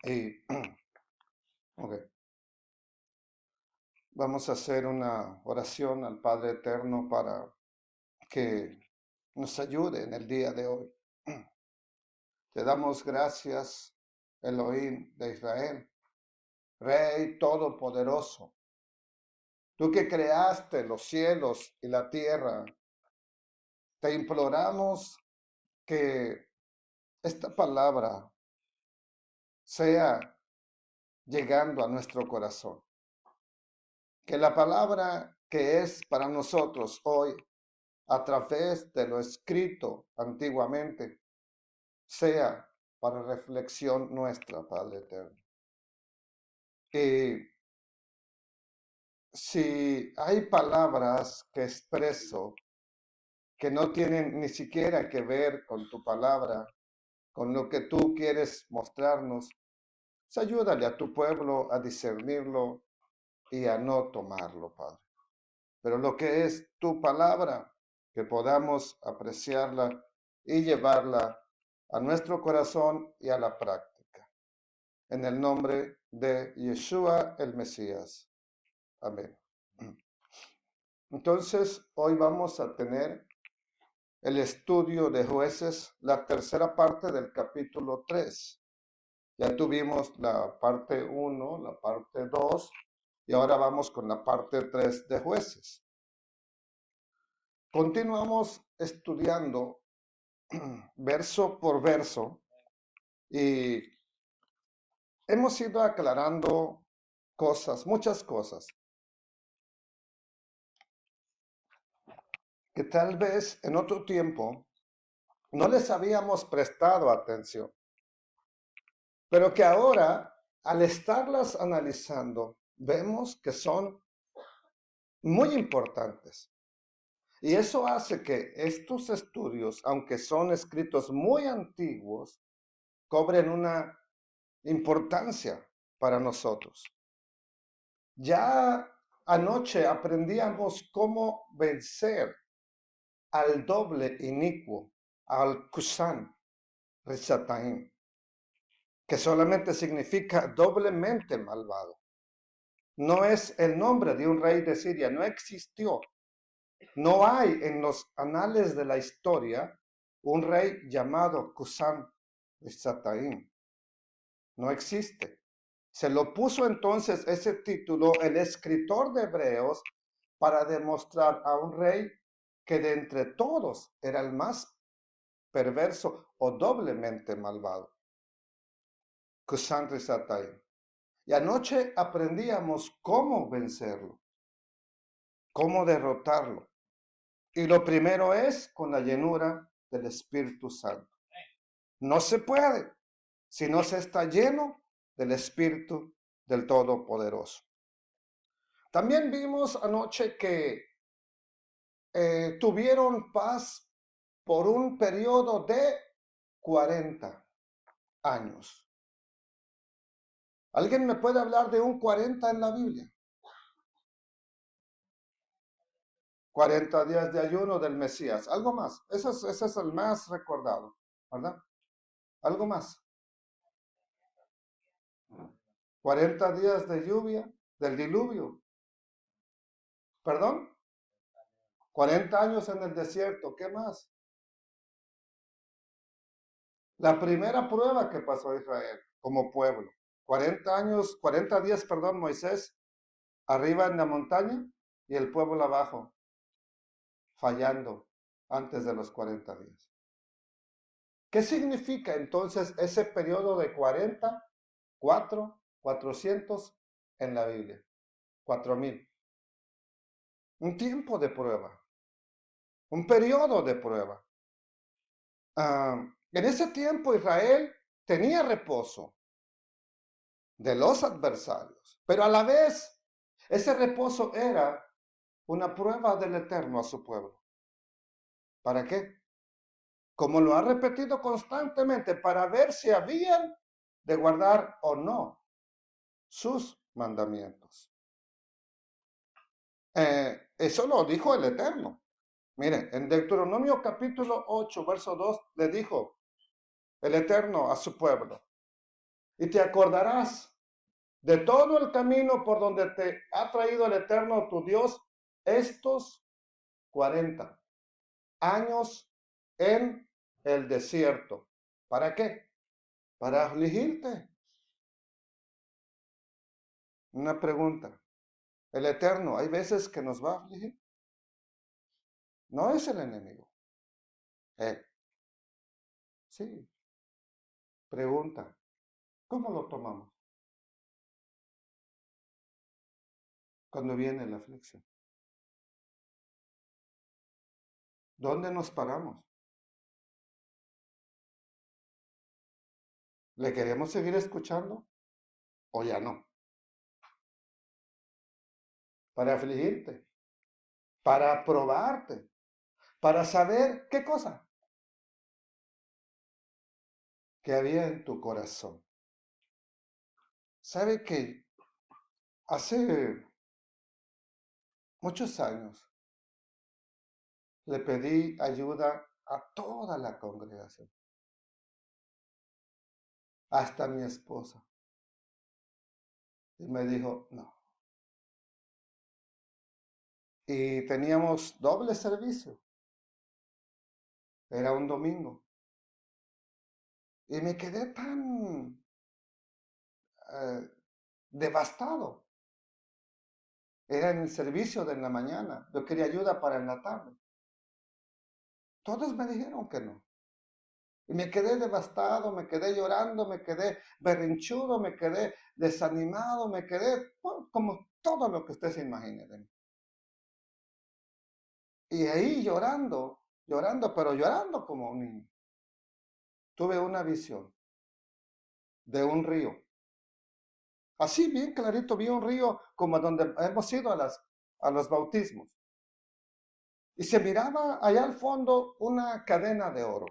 Y ok, vamos a hacer una oración al Padre Eterno para que nos ayude en el día de hoy. Te damos gracias, Elohim de Israel, Rey Todopoderoso. Tú que creaste los cielos y la tierra, te imploramos que esta palabra sea llegando a nuestro corazón. Que la palabra que es para nosotros hoy, a través de lo escrito antiguamente, sea para reflexión nuestra, Padre Eterno. Y si hay palabras que expreso que no tienen ni siquiera que ver con tu palabra, con lo que tú quieres mostrarnos, pues ayúdale a tu pueblo a discernirlo y a no tomarlo, Padre. Pero lo que es tu palabra, que podamos apreciarla y llevarla a nuestro corazón y a la práctica. En el nombre de Yeshua el Mesías. Amén. Entonces, hoy vamos a tener el estudio de Jueces, la tercera parte del capítulo 3. Ya tuvimos la parte 1, la parte 2, y ahora vamos con la parte 3 de Jueces. Continuamos estudiando verso por verso y hemos ido aclarando cosas, muchas cosas, que tal vez en otro tiempo no les habíamos prestado atención, pero que ahora, al estarlas analizando, vemos que son muy importantes. Y eso hace que estos estudios, aunque son escritos muy antiguos, cobren una importancia para nosotros. Ya anoche aprendíamos cómo vencer al doble inicuo, al Kusan Risataim, que solamente significa doblemente malvado. No es el nombre de un rey de Siria, no existió. No hay en los anales de la historia un rey llamado Kusan Risataim. No existe. Se lo puso entonces ese título el escritor de Hebreos para demostrar a un rey que de entre todos era el más perverso o doblemente malvado. Kusan Risataim. Y anoche aprendíamos cómo vencerlo, cómo derrotarlo. Y lo primero es con la llenura del Espíritu Santo. No se puede si no se está lleno del Espíritu del Todopoderoso. También vimos anoche que tuvieron paz por un periodo de 40 años. ¿Alguien me puede hablar de un 40 en la Biblia? 40 días de ayuno del Mesías. Algo más. Ese es el más recordado, ¿verdad? Algo más. 40 días de lluvia, del diluvio. ¿Perdón? 40 años en el desierto. ¿Qué más? La primera prueba que pasó Israel como pueblo. 40 años, 40 días, perdón, Moisés, arriba en la montaña y el pueblo abajo, fallando antes de los 40 días. ¿Qué significa entonces ese periodo de 40, 400 en la Biblia? 4000. Un tiempo de prueba, un periodo de prueba. En ese tiempo Israel tenía reposo de los adversarios, pero a la vez ese reposo era una prueba del Eterno a su pueblo. ¿Para qué? Como lo ha repetido constantemente, para ver si habían de guardar o no sus mandamientos. Eso lo dijo el Eterno. Mire, en Deuteronomio capítulo 8, verso 2, le dijo el Eterno a su pueblo: y te acordarás de todo el camino por donde te ha traído el Eterno tu Dios estos 40 años en el desierto. ¿Para qué? Para afligirte. Una pregunta. El Eterno, hay veces que nos va a afligir. No es el enemigo. Sí. Pregunta. ¿Cómo lo tomamos cuando viene la aflicción? ¿Dónde nos paramos? ¿Le queremos seguir escuchando o ya no? Para afligirte, para probarte, para saber qué cosa que había en tu corazón. ¿Sabe que hace muchos años le pedí ayuda a toda la congregación, hasta mi esposa? Y me dijo, no. Y teníamos doble servicio. Era un domingo. Y me quedé tan devastado. Era en el servicio de la mañana. Yo quería ayuda para en la tarde. Todos me dijeron que no. Y me quedé devastado, me quedé llorando, me quedé berrinchudo, me quedé desanimado, me quedé como todo lo que usted se imagine de mí. Y ahí llorando, pero llorando como un niño. Tuve una visión de un río. Así bien clarito vi un río como donde hemos ido a los bautismos. Y se miraba allá al fondo una cadena de oro.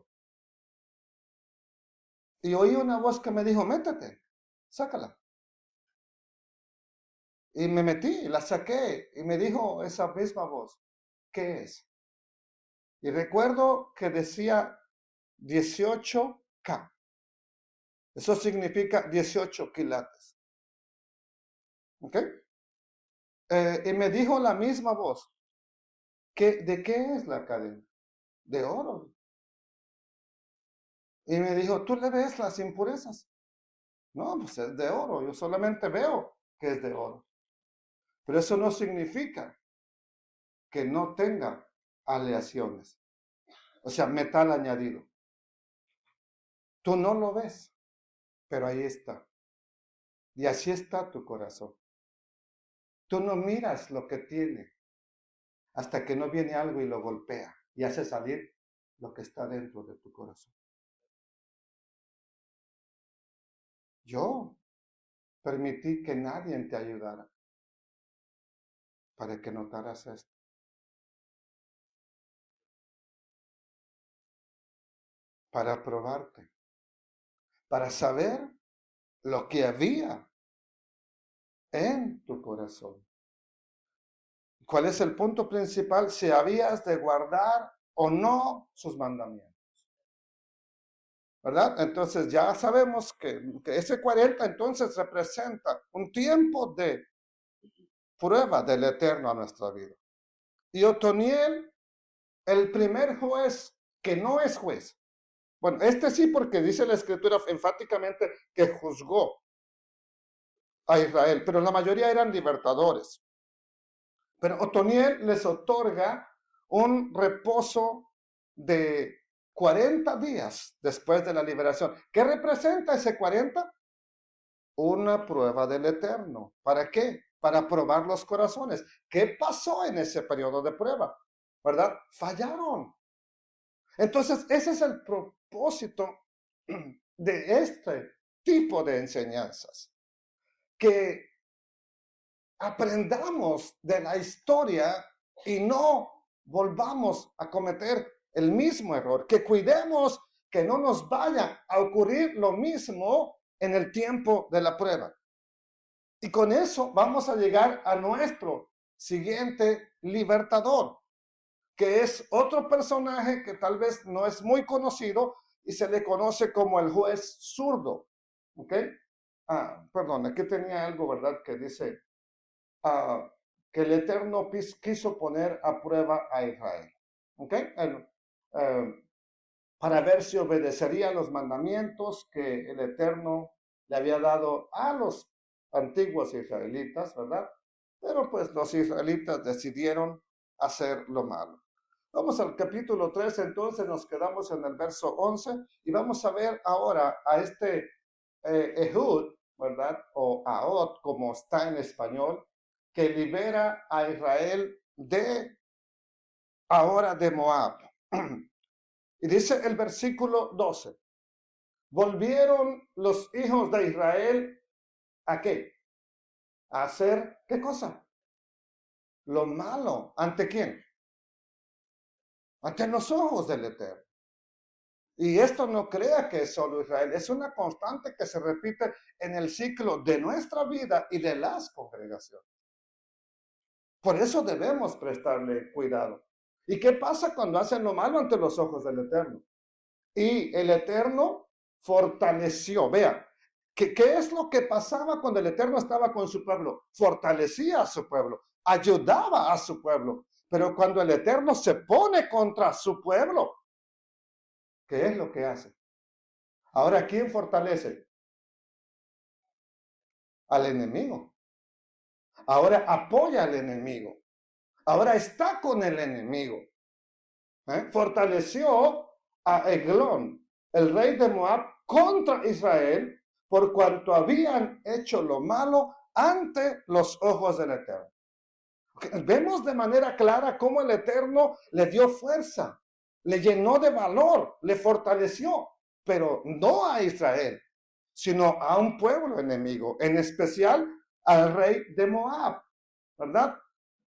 Y oí una voz que me dijo, métete, sácala. Y me metí, la saqué y me dijo esa misma voz, ¿qué es? Y recuerdo que decía 18K. Eso significa 18 quilates. ¿Ok? Y me dijo la misma voz, ¿de qué es la cadena? De oro. Y me dijo, ¿tú le ves las impurezas? No, pues es de oro. Yo solamente veo que es de oro. Pero eso no significa que no tenga aleaciones. O sea, metal añadido. Tú no lo ves, pero ahí está. Y así está tu corazón. Tú no miras lo que tiene hasta que no viene algo y lo golpea y hace salir lo que está dentro de tu corazón. Yo permití que nadie te ayudara para que notaras esto. Para probarte. Para saber lo que había en tu corazón. ¿Cuál es el punto principal? Si habías de guardar o no sus mandamientos. ¿Verdad? Entonces ya sabemos que ese 40 entonces representa un tiempo de prueba del Eterno a nuestra vida. Y Otoniel, el primer juez que no es juez. Bueno, este sí porque dice la escritura enfáticamente que juzgó a Israel, pero la mayoría eran libertadores. Pero Otoniel les otorga un reposo de 40 días después de la liberación. ¿Qué representa ese 40? Una prueba del Eterno. ¿Para qué? Para probar los corazones. ¿Qué pasó en ese periodo de prueba? ¿Verdad? Fallaron. Entonces, ese es el propósito de este tipo de enseñanzas. Que aprendamos de la historia y no volvamos a cometer el mismo error. Que cuidemos que no nos vaya a ocurrir lo mismo en el tiempo de la prueba. Y con eso vamos a llegar a nuestro siguiente libertador, que es otro personaje que tal vez no es muy conocido y se le conoce como el juez zurdo. ¿Ok? perdón, aquí tenía algo, ¿verdad? Que dice ah, que el Eterno quiso poner a prueba a Israel. ¿Ok? Para ver si obedecería los mandamientos que el Eterno le había dado a los antiguos israelitas, ¿verdad? Pero pues los israelitas decidieron hacer lo malo. Vamos al capítulo 3, entonces nos quedamos en el verso 11 y vamos a ver ahora a este Ehud, ¿verdad? O Ahod, como está en español, que libera a Israel de ahora de Moab. Y dice el versículo 12, volvieron los hijos de Israel ¿a qué? A hacer, ¿qué cosa? Lo malo. ¿Ante quién? Ante los ojos del Eterno. Y esto no crea que es solo Israel, es una constante que se repite en el ciclo de nuestra vida y de las congregaciones. Por eso debemos prestarle cuidado. ¿Y qué pasa cuando hacen lo malo ante los ojos del Eterno? Y el Eterno fortaleció, vea, ¿qué es lo que pasaba cuando el Eterno estaba con su pueblo? Fortalecía a su pueblo, ayudaba a su pueblo. Pero cuando el Eterno se pone contra su pueblo, ¿qué es lo que hace? Ahora, ¿quién fortalece? Al enemigo. Ahora apoya al enemigo. Ahora está con el enemigo. Fortaleció a Eglón, el rey de Moab, contra Israel, por cuanto habían hecho lo malo ante los ojos del Eterno. Vemos de manera clara cómo el Eterno le dio fuerza, le llenó de valor, le fortaleció, pero no a Israel, sino a un pueblo enemigo, en especial al rey de Moab, ¿verdad?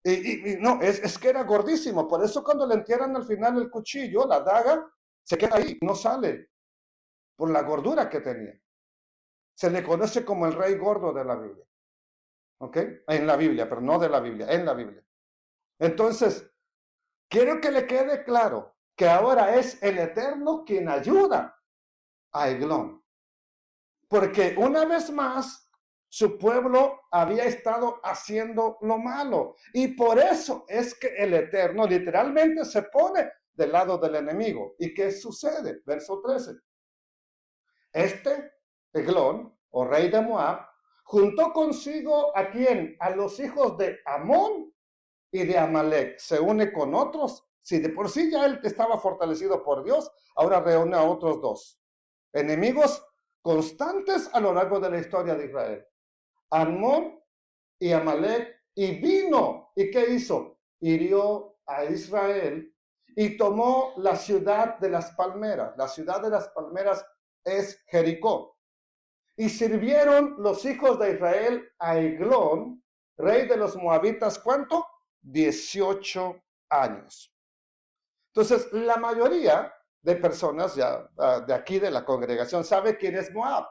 Y no, es que era gordísimo, por eso cuando le entierran al final el cuchillo, la daga, se queda ahí, no sale, por la gordura que tenía. Se le conoce como el rey gordo de la Biblia. ¿Ok? En la Biblia, pero no de la Biblia, en la Biblia. Entonces, quiero que le quede claro que ahora es el Eterno quien ayuda a Eglón. Porque una vez más, su pueblo había estado haciendo lo malo. Y por eso es que el Eterno literalmente se pone del lado del enemigo. ¿Y qué sucede? Verso 13. Este, Eglón, o rey de Moab, juntó consigo ¿a quién? A los hijos de Amón y de Amalek. Se une con otros. Si de por sí ya él estaba fortalecido por Dios, ahora reúne a otros dos. Enemigos constantes a lo largo de la historia de Israel. Amón y Amalek, y vino, ¿y qué hizo? Hirió a Israel y tomó la ciudad de las palmeras. La ciudad de las palmeras es Jericó. Y sirvieron los hijos de Israel a Eglón, rey de los moabitas, ¿cuánto? 18 años. Entonces, la mayoría de personas ya de aquí de la congregación sabe quién es Moab.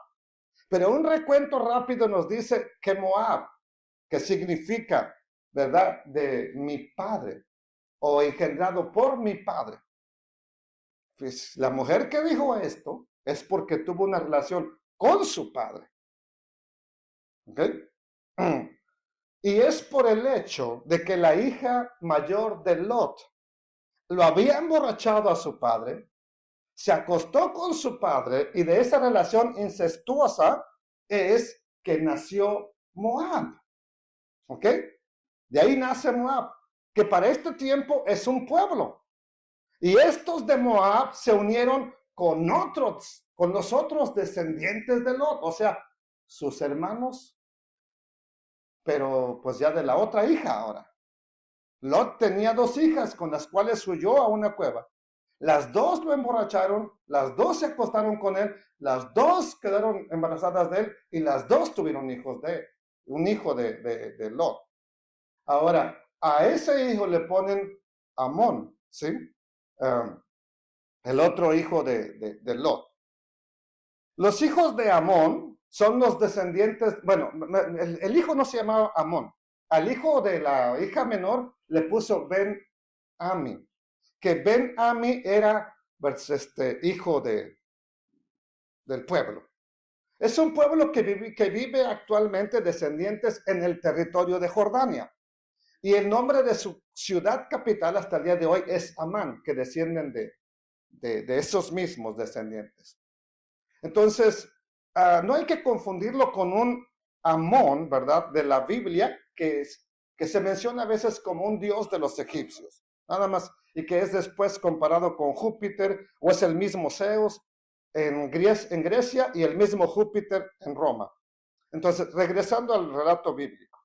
Pero un recuento rápido nos dice que Moab, que significa, ¿verdad?, de mi padre o engendrado por mi padre. Pues la mujer que dijo esto es porque tuvo una relación con su padre. ¿Ok? Y es por el hecho de que la hija mayor de Lot lo había emborrachado a su padre, se acostó con su padre y de esa relación incestuosa es que nació Moab. ¿Ok? De ahí nace Moab, que para este tiempo es un pueblo. Y estos de Moab se unieron con los otros descendientes de Lot, o sea, sus hermanos, pero pues ya de la otra hija ahora. Lot tenía dos hijas con las cuales huyó a una cueva. Las dos lo emborracharon, las dos se acostaron con él, las dos quedaron embarazadas de él y las dos tuvieron hijos de él, un hijo de Lot. Ahora, a ese hijo le ponen Amón, ¿sí? El otro hijo de Lot. Los hijos de Amón son los descendientes, bueno, el hijo no se llamaba Amón. Al hijo de la hija menor le puso Ben-Ami, que Ben-Ami era pues, hijo del pueblo. Es un pueblo que vive actualmente descendientes en el territorio de Jordania. Y el nombre de su ciudad capital hasta el día de hoy es Amán, que descienden de esos mismos descendientes. Entonces, no hay que confundirlo con un Amón, ¿verdad? De la Biblia, que se menciona a veces como un dios de los egipcios, nada más, y que es después comparado con Júpiter, o es el mismo Zeus en Grecia y el mismo Júpiter en Roma. Entonces, regresando al relato bíblico,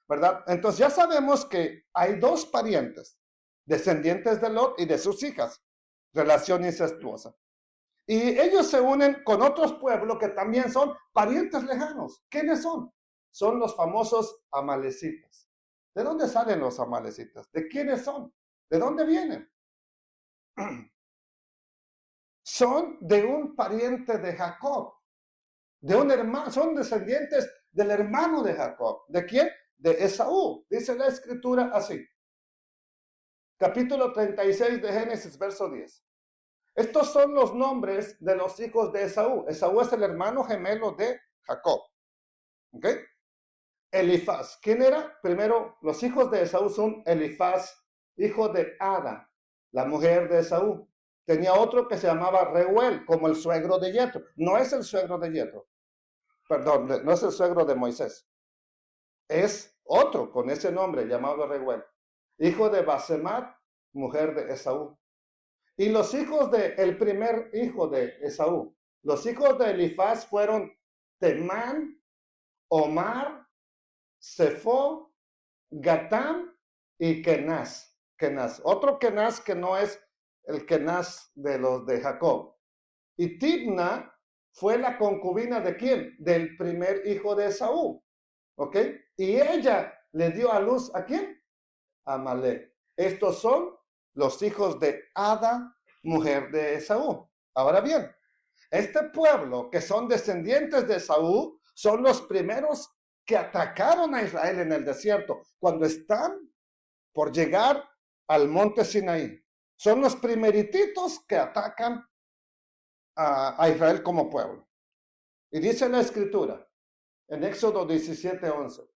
¿verdad? Entonces ya sabemos que hay dos parientes, descendientes de Lot y de sus hijas, relación incestuosa. Y ellos se unen con otros pueblos que también son parientes lejanos. ¿Quiénes son? Son los famosos amalecitas. ¿De dónde salen los amalecitas? ¿De quiénes son? ¿De dónde vienen? Son de un pariente de Jacob, de un hermano, son descendientes del hermano de Jacob. ¿De quién? De Esaú. Dice la escritura así. Capítulo 36 de Génesis, verso 10. Estos son los nombres de los hijos de Esaú. Esaú es el hermano gemelo de Jacob. ¿Ok? Elifaz. ¿Quién era? Primero, los hijos de Esaú son Elifaz, hijo de Ada, la mujer de Esaú. Tenía otro que se llamaba Reuel, como el suegro de Yetro. No es el suegro de Yetro. Perdón, no es el suegro de Moisés. Es otro con ese nombre llamado Reuel. Hijo de Basemat, mujer de Esaú. Y los hijos del primer hijo de Esaú, los hijos de Elifaz fueron Temán, Omar, Sefo, Gatam y Kenaz. Otro Kenaz que no es el Kenaz de los de Jacob. Y Tibna fue la concubina de quién? Del primer hijo de Esaú. ¿Ok? Y ella le dio a luz ¿a quién? A Amalek. Estos son los hijos de Ada, mujer de Esaú. Ahora bien, este pueblo que son descendientes de Esaú son los primeros que atacaron a Israel en el desierto cuando están por llegar al monte Sinaí. Son los primerititos que atacan a Israel como pueblo. Y dice la escritura en Éxodo 17:11.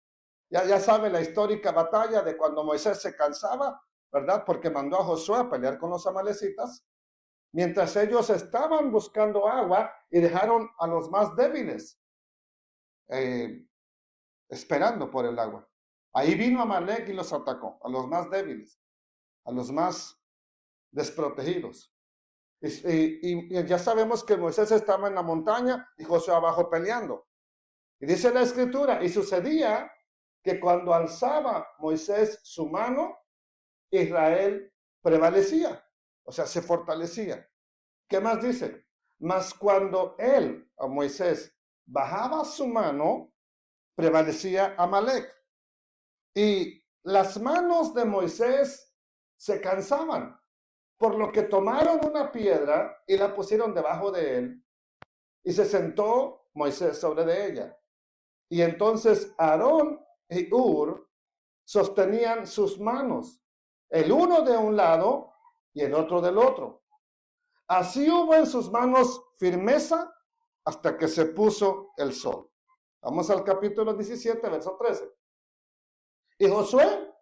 Ya sabe la histórica batalla de cuando Moisés se cansaba, ¿verdad? Porque mandó a Josué a pelear con los amalecitas, mientras ellos estaban buscando agua y dejaron a los más débiles esperando por el agua. Ahí vino Amalek y los atacó, a los más débiles, a los más desprotegidos. Y ya sabemos que Moisés estaba en la montaña y Josué abajo peleando. Y dice la escritura, y sucedía que cuando alzaba Moisés su mano, Israel prevalecía, o sea, se fortalecía. ¿Qué más dice? Mas cuando él, a Moisés, bajaba su mano, prevalecía Amalek. Y las manos de Moisés se cansaban, por lo que tomaron una piedra y la pusieron debajo de él, y se sentó Moisés sobre de ella. Y entonces Aarón y Hur sostenían sus manos, el uno de un lado y el otro del otro. Así hubo en sus manos firmeza hasta que se puso el sol. Vamos al capítulo 17, verso 13. Y Josué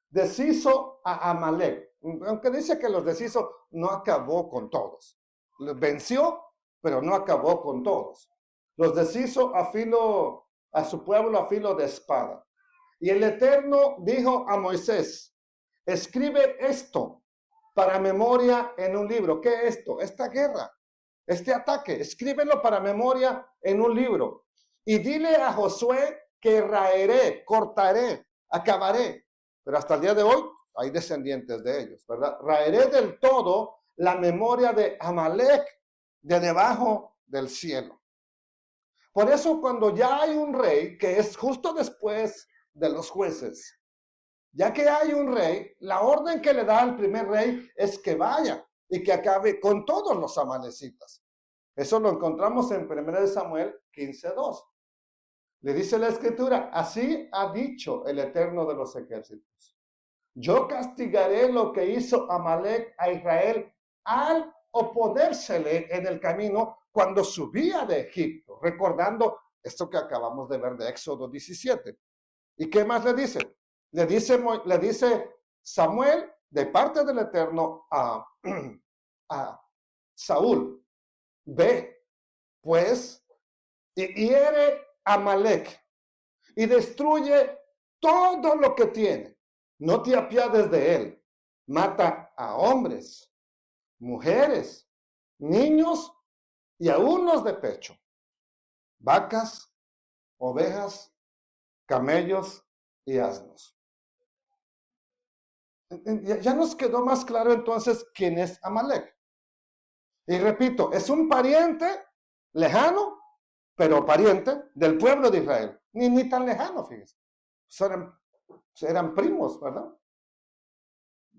deshizo a Amalek. Aunque dice que los deshizo, no acabó con todos. Los venció, pero no acabó con todos. Los deshizo a su pueblo a filo de espada. Y el Eterno dijo a Moisés, escribe esto para memoria en un libro. ¿Qué es esto? Esta guerra, este ataque, escríbelo para memoria en un libro. Y dile a Josué que raeré, cortaré, acabaré. Pero hasta el día de hoy hay descendientes de ellos, ¿verdad? Raeré del todo la memoria de Amalek de debajo del cielo. Por eso cuando ya hay un rey, que es justo después de los jueces, ya que hay un rey, la orden que le da al primer rey es que vaya y que acabe con todos los amalecitas. Eso lo encontramos en 1 Samuel 15:2. Le dice la escritura, así ha dicho el Eterno de los ejércitos. Yo castigaré lo que hizo Amalek a Israel al oponérsele en el camino cuando subía de Egipto, recordando esto que acabamos de ver de Éxodo 17. ¿Y qué más le dice? Le dice Samuel, de parte del Eterno, a Saúl, ve, pues, y hiere a Amalek y destruye todo lo que tiene. No te apiades de él. Mata a hombres, mujeres, niños y aún los de pecho. Vacas, ovejas, camellos y asnos. Ya nos quedó más claro entonces quién es Amalek. Y repito, es un pariente lejano, pero pariente del pueblo de Israel. Ni tan lejano, fíjense. Eran primos, ¿verdad?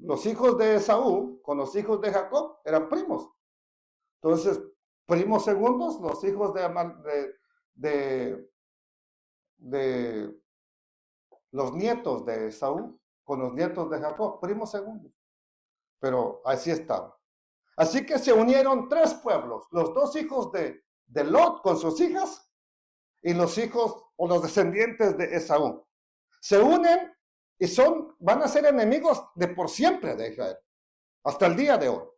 Los hijos de Esaú con los hijos de Jacob eran primos. Entonces, primos segundos, los hijos de los nietos de Esaú con los nietos de Jacob, primos segundos. Pero así estaba. Así que se unieron tres pueblos, los dos hijos de Lot con sus hijas y los hijos o los descendientes de Esaú. Se unen y van a ser enemigos de por siempre de Israel, hasta el día de hoy.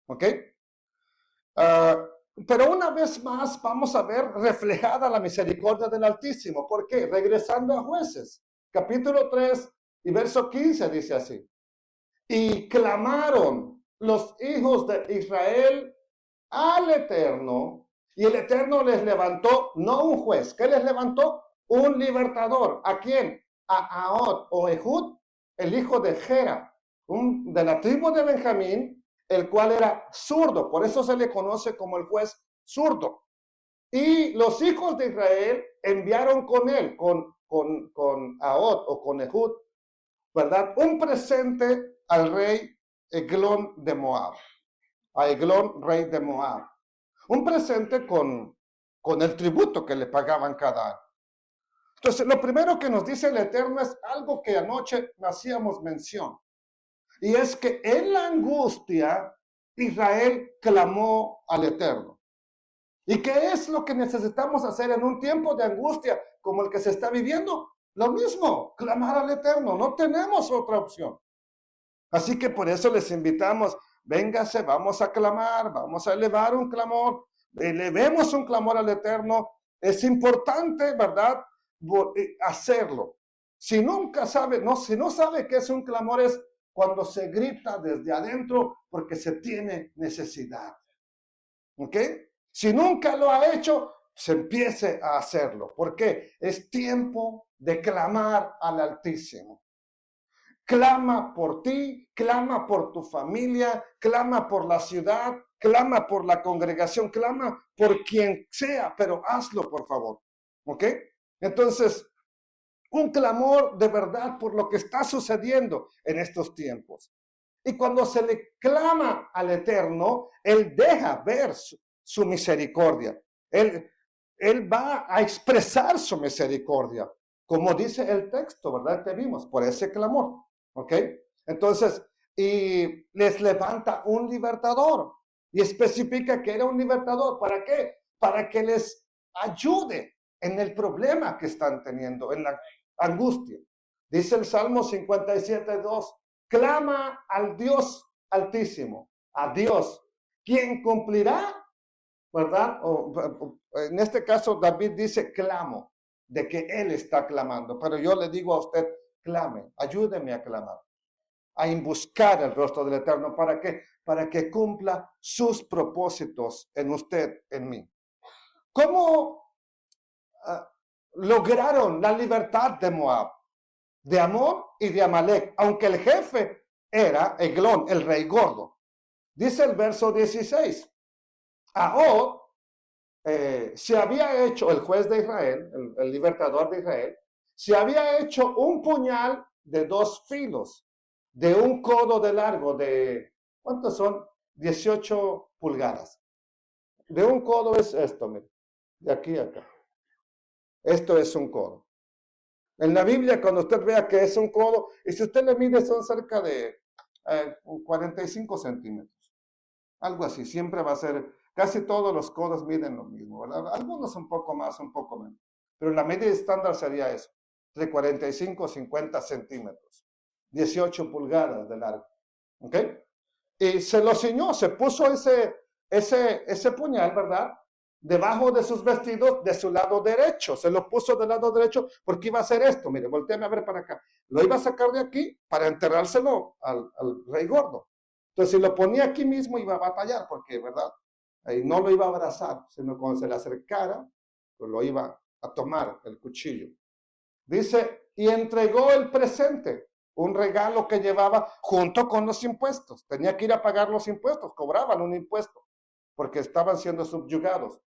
¿Ok? Pero una vez más vamos a ver reflejada la misericordia del Altísimo. ¿Por qué? Regresando a Jueces, capítulo 3 y verso 15 dice así. Y clamaron los hijos de Israel al Eterno, y el Eterno les levantó, no un juez, ¿qué les levantó? Un libertador. ¿A quién? A Ahod o Ehud, el hijo de Gera, de la tribu de Benjamín, el cual era zurdo, por eso se le conoce como el juez zurdo. Y los hijos de Israel enviaron con él, con Ahod o con Ehud, ¿verdad? Un presente al rey Eglón de Moab, a Eglón, rey de Moab. Un presente con el tributo que le pagaban cada año. Entonces, lo primero que nos dice el Eterno es algo que anoche hacíamos mención. Y es que en la angustia, Israel clamó al Eterno. ¿Y qué es lo que necesitamos hacer en un tiempo de angustia como el que se está viviendo? Lo mismo, clamar al Eterno. No tenemos otra opción. Así que por eso les invitamos, véngase, vamos a clamar, vamos a elevar un clamor, elevemos un clamor al Eterno. Es importante, ¿verdad?, hacerlo. Si no sabe qué es un clamor, es cuando se grita desde adentro porque se tiene necesidad. ¿Ok? Si nunca lo ha hecho, se empiece a hacerlo. ¿Por qué? Es tiempo de clamar al Altísimo. Clama por ti, clama por tu familia, clama por la ciudad, clama por la congregación, clama por quien sea, pero hazlo, por favor. ¿Ok? Entonces, un clamor de verdad por lo que está sucediendo en estos tiempos. Y cuando se le clama al Eterno, Él deja ver su misericordia. Él va a expresar su misericordia, como dice el texto, ¿verdad? Que vimos, por ese clamor. ¿Ok? Entonces, y les levanta un libertador. Y especifica que era un libertador. ¿Para qué? Para que les ayude en el problema que están teniendo, en la angustia. Dice el Salmo 57:2, clama al Dios Altísimo, a Dios, quien cumplirá, ¿verdad? En este caso David dice clamo, de que él está clamando, pero yo le digo a usted, clame, ayúdeme a clamar, a buscar el rostro del Eterno. ¿Para qué? Para que cumpla sus propósitos en usted, en mí. ¿Cómo lograron la libertad de Moab, de Amón y de Amalek? Aunque el jefe era Eglón, el rey gordo. Dice el verso 16, Ahod se había hecho, el juez de Israel, el libertador de Israel, se había hecho un puñal de 2 filos, de un codo de largo, de, ¿cuántos son? 18 pulgadas. De un codo es esto, mire, de aquí a acá. Esto es un codo. En la Biblia, cuando usted vea que es un codo, y si usted le mide, son cerca de 45 centímetros. Algo así, siempre va a ser casi todos los codos miden lo mismo, ¿verdad? Algunos un poco más, un poco menos. Pero la medida estándar sería eso, de 45 a 50 centímetros, 18 pulgadas de largo. ¿Ok? Y se lo ciñó, se puso ese puñal, ¿verdad? Debajo de sus vestidos, de su lado derecho. Se lo puso del lado derecho porque iba a hacer esto. Mire, volteame a ver para acá. Lo iba a sacar de aquí para enterrárselo al rey gordo. Entonces, si lo ponía aquí mismo, iba a batallar porque, ¿verdad? Ahí no lo iba a abrazar, sino cuando se le acercara, pues lo iba a tomar el cuchillo. Dice, y entregó el presente, un regalo que llevaba junto con los impuestos. Tenía que ir a pagar los impuestos, cobraban un impuesto, porque estaban siendo subyugados.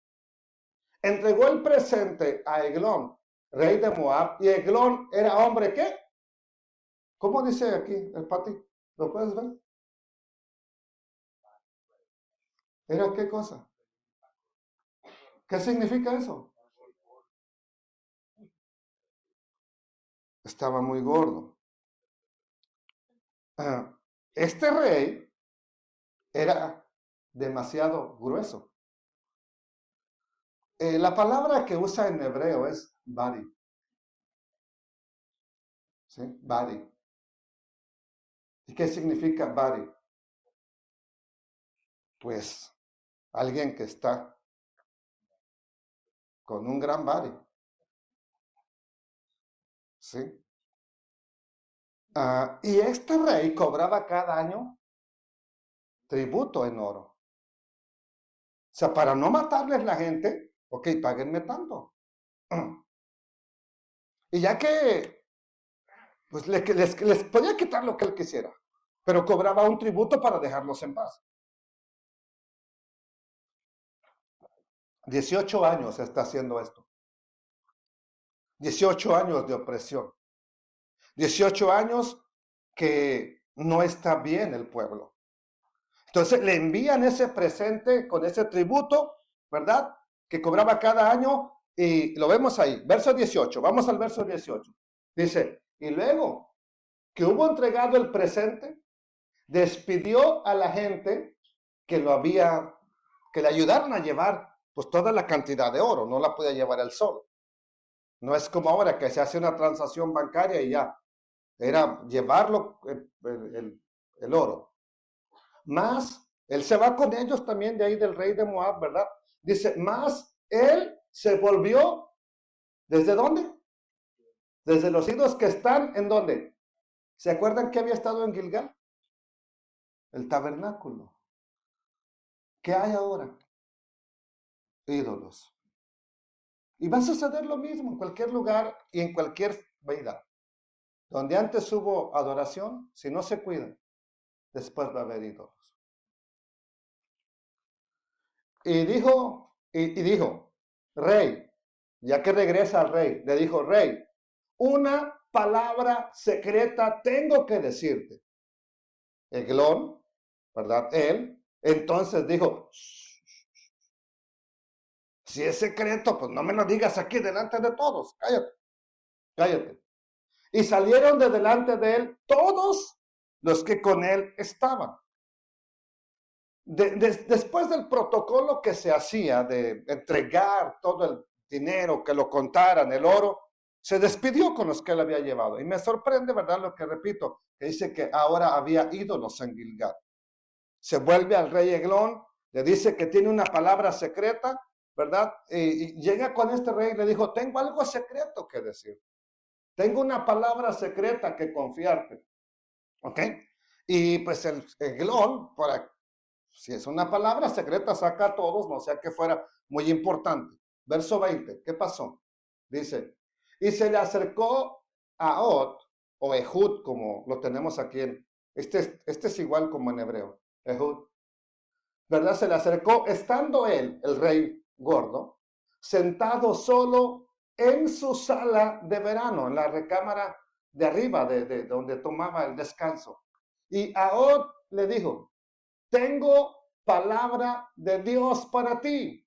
Entregó el presente a Eglón, rey de Moab, y Eglón era hombre, ¿qué? ¿Cómo dice aquí el Pati? ¿Lo puedes ver? ¿Era qué cosa? ¿Qué significa eso? Estaba muy gordo. Este rey era demasiado grueso. La palabra que usa en hebreo es bari. ¿Sí? Bari. ¿Y qué significa bari? Pues alguien que está con un gran bari. ¿Sí? Y este rey cobraba cada año tributo en oro. O sea, para no matarles la gente, ok, páguenme tanto. Y ya que, pues les podía quitar lo que él quisiera, pero cobraba un tributo para dejarlos en paz. 18 años está haciendo esto. 18 años de opresión. 18 años que no está bien el pueblo. Entonces le envían ese presente con ese tributo, ¿verdad? Que cobraba cada año y lo vemos ahí, verso 18. Vamos al verso 18. Dice, y luego que hubo entregado el presente, despidió a la gente que que le ayudaron a llevar pues toda la cantidad de oro, no la podía llevar él solo. No es como ahora que se hace una transacción bancaria y ya, era llevarlo el oro. Más, él se va con ellos también de ahí del rey de Moab, ¿verdad? Dice, más él se volvió, ¿desde dónde? Desde los ídolos que están, ¿en dónde? ¿Se acuerdan que había estado en Gilgal? El tabernáculo. ¿Qué hay ahora? Ídolos. Y va a suceder lo mismo en cualquier lugar y en cualquier vida. Donde antes hubo adoración, si no se cuidan, después va a haber ídolos. Y dijo, rey, ya que regresa al rey, le dijo, rey, una palabra secreta tengo que decirte. Eglón, ¿verdad? Él, entonces dijo, si es secreto, pues no me lo digas aquí delante de todos, cállate, cállate. Y salieron de delante de él todos los que con él estaban. Después del protocolo que se hacía de entregar todo el dinero, que lo contaran, el oro, se despidió con los que él había llevado. Y me sorprende, ¿verdad? Lo que repito, que dice que ahora había ídolos en Gilgal. Se vuelve al rey Eglón, le dice que tiene una palabra secreta, ¿verdad? Y llega con este rey y le dijo, tengo algo secreto que decir. Tengo una palabra secreta que confiarte. ¿Ok? Y pues el Eglón, si es una palabra secreta, saca a todos, no sea que fuera muy importante. Verso 20, ¿qué pasó? Dice, y se le acercó a Od, o Ehud, como lo tenemos aquí este es igual como en hebreo, Ehud, ¿verdad? Se le acercó, estando él, el rey gordo, sentado solo en su sala de verano, en la recámara de arriba, de donde tomaba el descanso. Y Od le dijo, tengo palabra de Dios para ti.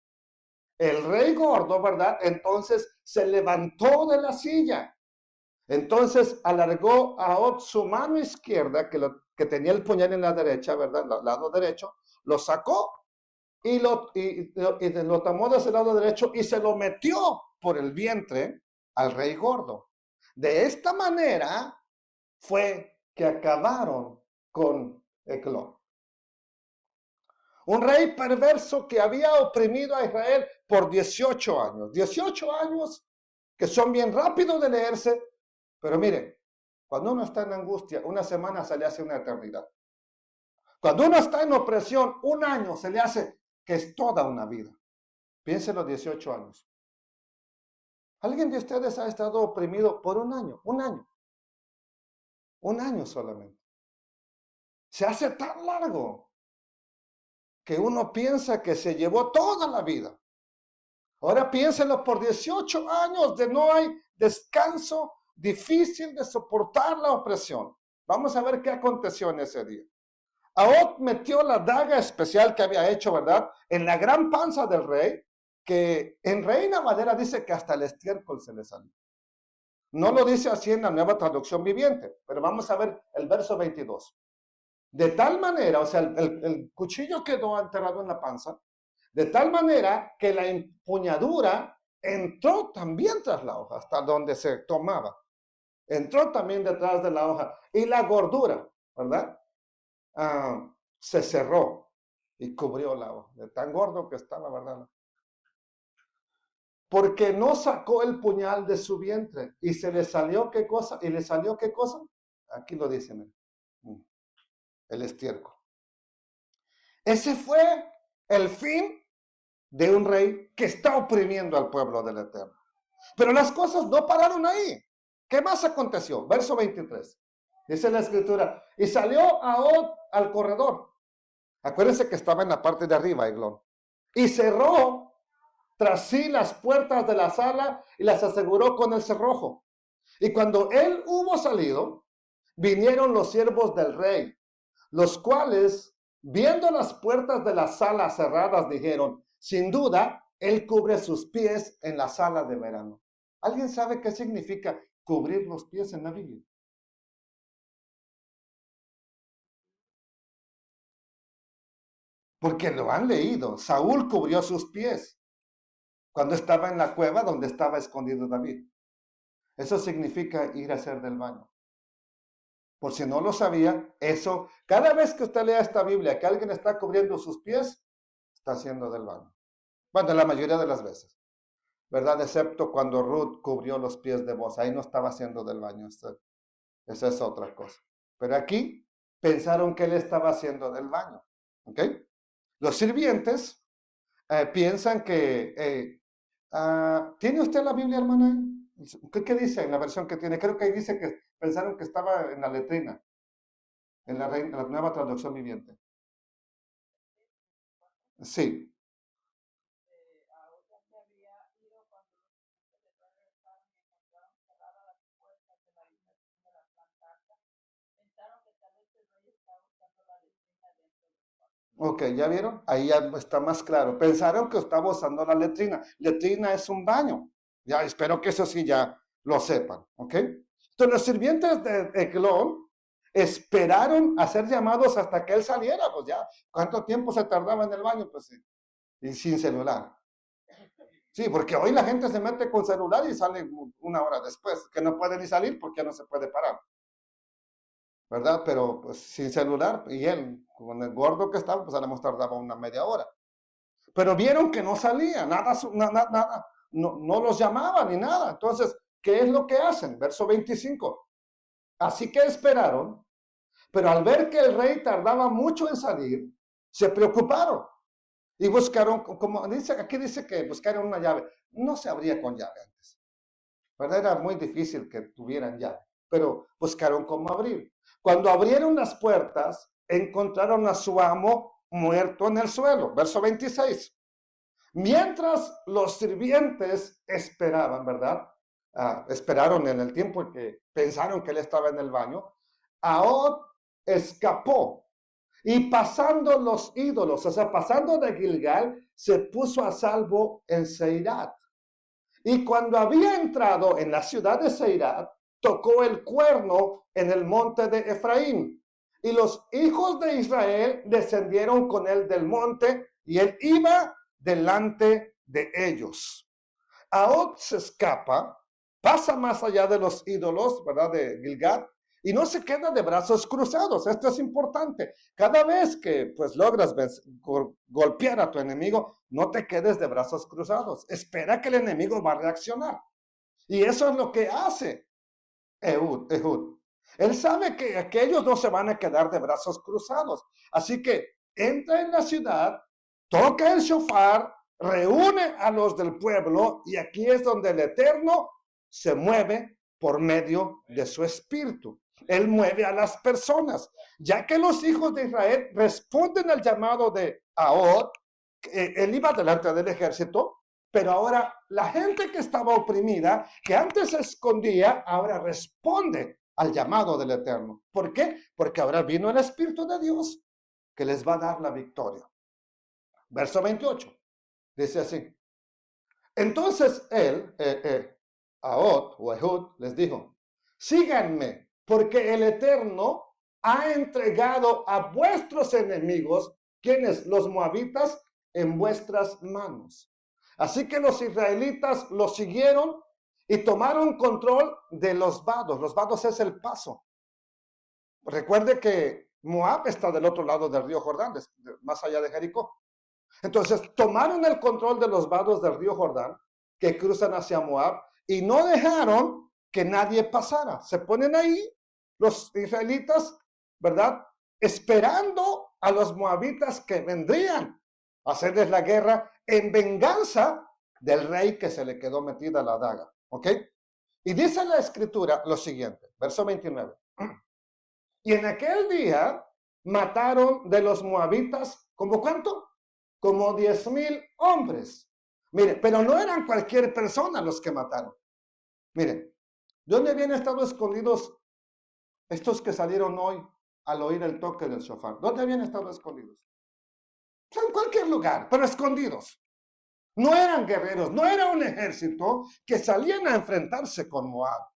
El rey gordo, ¿verdad? Entonces se levantó de la silla. Entonces alargó a Od su mano izquierda, que tenía el puñal en la derecha, ¿verdad? Al lado derecho, lo sacó y lo tomó desde el lado derecho y se lo metió por el vientre al rey gordo. De esta manera fue que acabaron con Eglón. Un rey perverso que había oprimido a Israel por 18 años. 18 años que son bien rápidos de leerse, pero miren, cuando uno está en angustia, una semana se le hace una eternidad. Cuando uno está en opresión, un año se le hace que es toda una vida. Piensen los 18 años. ¿Alguien de ustedes ha estado oprimido por un año? Un año. Un año solamente. Se hace tan largo que uno piensa que se llevó toda la vida. Ahora piénsenlo por 18 años de no hay descanso, difícil de soportar la opresión. Vamos a ver qué aconteció en ese día. Ahod metió la daga especial que había hecho, ¿verdad?, en la gran panza del rey, que en Reina Valera dice que hasta el estiércol se le salió. No lo dice así en la Nueva Traducción Viviente, pero vamos a ver el verso 22. De tal manera, o sea, el cuchillo quedó enterrado en la panza, de tal manera que la empuñadura entró también tras la hoja, hasta donde se tomaba. Entró también detrás de la hoja. Y la gordura, ¿verdad?, se cerró y cubrió la hoja. De tan gordo que estaba, ¿verdad? Porque no sacó el puñal de su vientre. ¿Y se le salió qué cosa? ¿Y le salió qué cosa? Aquí lo dicen. El estiércol. Ese fue el fin de un rey que está oprimiendo al pueblo del Eterno. Pero las cosas no pararon ahí. ¿Qué más aconteció? Verso 23. Dice la escritura, y salió Ahod al corredor. Acuérdense que estaba en la parte de arriba, Eglón. Y cerró tras sí las puertas de la sala y las aseguró con el cerrojo. Y cuando él hubo salido, vinieron los siervos del rey, los cuales, viendo las puertas de la sala cerradas, dijeron, sin duda, él cubre sus pies en la sala de verano. ¿Alguien sabe qué significa cubrir los pies en la Biblia? Porque lo han leído. Saúl cubrió sus pies cuando estaba en la cueva donde estaba escondido David. Eso significa ir a hacer del baño. Por si no lo sabía, eso, cada vez que usted lea esta Biblia, que alguien está cubriendo sus pies, está haciendo del baño. Bueno, la mayoría de las veces, ¿verdad? Excepto cuando Ruth cubrió los pies de Boaz. Ahí no estaba haciendo del baño. Esa es otra cosa. Pero aquí pensaron que él estaba haciendo del baño. ¿Ok? Los sirvientes piensan que... ¿tiene usted la Biblia, hermana? ¿Qué dice en la versión que tiene? Creo que ahí dice que pensaron que estaba en la letrina, en la Nueva Traducción Viviente. Sí. Ok, ¿ya vieron? Ahí ya está más claro. Pensaron que estaba usando la letrina. Letrina es un baño. Ya, espero que eso sí ya lo sepan, ¿ok? Entonces los sirvientes de Eglón esperaron a ser llamados hasta que él saliera. Pues ya, ¿cuánto tiempo se tardaba en el baño? Pues sí, y sin celular. Sí, porque hoy la gente se mete con celular y sale una hora después, que no puede ni salir porque no se puede parar. ¿Verdad? Pero pues sin celular, y él, con el gordo que estaba, pues a lo mejor tardaba una media hora. Pero vieron que no salía, nada, no los llamaban ni nada. Entonces, ¿qué es lo que hacen? Verso 25. Así que esperaron, pero al ver que el rey tardaba mucho en salir, se preocuparon y buscaron, como dice, aquí dice que buscaron una llave. No se abría con llave antes, ¿verdad? Era muy difícil que tuvieran llave, pero buscaron cómo abrir. Cuando abrieron las puertas, encontraron a su amo muerto en el suelo. Verso 26. Mientras los sirvientes esperaban, ¿verdad? Esperaron en el tiempo en que pensaron que él estaba en el baño. Ahod escapó y pasando los ídolos, o sea, pasando de Gilgal, se puso a salvo en Seirat. Y cuando había entrado en la ciudad de Seirat, tocó el cuerno en el monte de Efraín. Y los hijos de Israel descendieron con él del monte y él iba delante de ellos. Ahod se escapa, pasa más allá de los ídolos, ¿verdad? De Gilgad, y no se queda de brazos cruzados. Esto es importante. Cada vez que pues logras golpear a tu enemigo, no te quedes de brazos cruzados. Espera que el enemigo va a reaccionar. Y eso es lo que hace Ehud. Él sabe que aquellos no se van a quedar de brazos cruzados. Así que entra en la ciudad, toca el shofar, reúne a los del pueblo, y aquí es donde el Eterno se mueve por medio de su espíritu. Él mueve a las personas, ya que los hijos de Israel responden al llamado de Ahod. Él iba delante del ejército, pero ahora la gente que estaba oprimida, que antes se escondía, ahora responde al llamado del Eterno. ¿Por qué? Porque ahora vino el Espíritu de Dios que les va a dar la victoria. Verso 28, dice así. Entonces él, Ahod o Ehud, les dijo, síganme, porque el Eterno ha entregado a vuestros enemigos, quienes los moabitas, en vuestras manos. Así que los israelitas los siguieron y tomaron control de los vados. Los vados es el paso. Recuerde que Moab está del otro lado del río Jordán, más allá de Jericó. Entonces tomaron el control de los vados del río Jordán que cruzan hacia Moab y no dejaron que nadie pasara. Se ponen ahí los israelitas, ¿verdad? Esperando a los moabitas que vendrían a hacerles la guerra en venganza del rey que se le quedó metida la daga. ¿Ok? Y dice la escritura lo siguiente, verso 29. Y en aquel día mataron de los moabitas, ¿como cuánto? Como 10,000 hombres. Mire, pero no eran cualquier persona los que mataron. Miren, ¿dónde habían estado escondidos estos que salieron hoy al oír el toque del shofar? ¿Dónde habían estado escondidos? Pues en cualquier lugar, pero escondidos. No eran guerreros, no era un ejército que salían a enfrentarse con Moab.